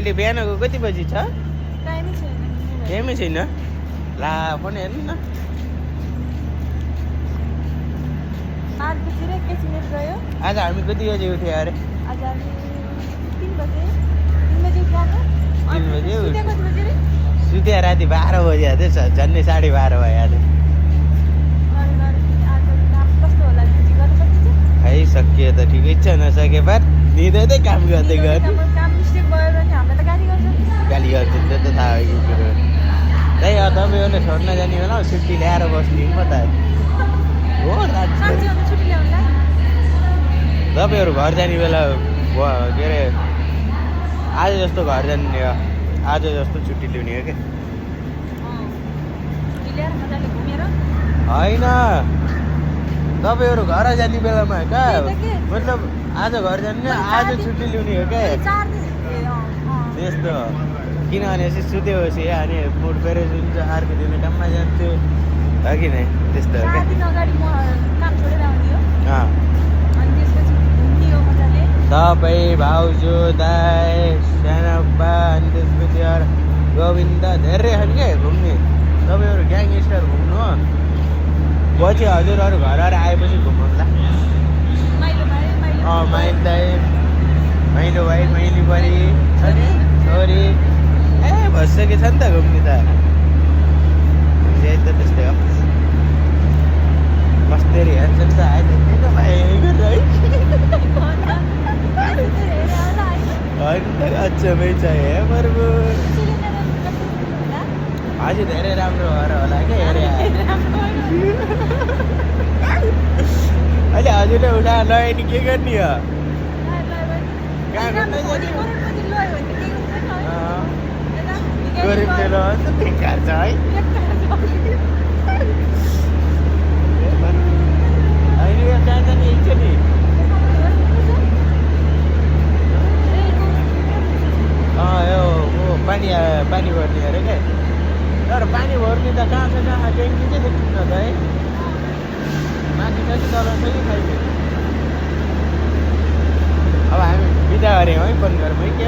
अहिले बिहानको कति बजी छ? टाइमै छैन। टाइमै छैन। ला फोन हेर्नु न। 8 बजेर एकैछिन लेट गयो। आज हामी कति बजी उठ्यो अरे? आज हामी 3 बजे 3 बजे उठ्यो। 3 बजे सुते कति बजे रे? सुत्या राति 12 बजी आएछ झन्डै 12:30 भयो आज। आज कस्तो होला ड्युटी गर्न सकिन्छ? खाइसकियो त ठिकै छ नसके पर निदैदै काम गर्दै गर्नु काम मिस्टेक भयो भने हामीलाई त गाली गर्छ। गाली गर्छ त्यो त थाहा हो यो कुरो। त्यही हो तपाईँहरूले छोड्न जाने होला छुट्टी ल्याएर बस्ने हो त हो साँच्चै हो छुट्टी ल्याउनलाई? तपाईँहरू घर जाने बेला के अरे आज जस्तो घर जाने हो आज जस्तो छुट्टी ल्याउने हो क्या छुट्टी ल्याएर मजाले घुमेर होइन तपाईँहरू घर जाने बेलामा क्या त्यही त के? मतलब आज घर जाने आज छुट्टी ल्याउने हो क्या 4 दिन त्यस्तो किनभने यसो सुतेपछि अनि मुड फ्रेस हुन्छ अर्को दिन काममा जान्छु हो कि नै त्यस्तो हो 4 दिन अगाडि म काम छोडेर आउने हो क्या अनि त्यसपछि घुम्ने हो मजाले। तपाईँ भाउजू दाई सानोबा अनि त्यसपछि अरू गोविन्द धेरै छन् क्या घुम्ने तपाईँहरू ग्याङस्टर घुम्नु हो पछि हजुरहरू घरहरू आएपछि घुमाउँला माइलो भाइ माइल दाई माइलो भाइ माइली बडी अनि छोरी ए भइसकेको छ नि त घुम्ने त यही त त्यस्तै हो कस्तरी हेर्छ नि त आइदिनु त भाइ होइन त अचम्मै छ हे बरु हजुर धेरै राम्रो भएर होला क्या हेरे अहिले हजुरले उठाएर लगायो नि के गर्ने हो कहाँ गर्दै जाने गरिब तेल अन्त बेकार छ है होइन यो कहाँ जाने इच्छा नि यो पानी भर्ने अरे क्या तर पानी भर्ने त कहाँ छ कहाँ ट्याङ्की चाहिँ देखिन्छ त है माथि छ कि तल छ कि खाइदियो अब हामी बिदा गऱ्यौँ है फोन घरमै के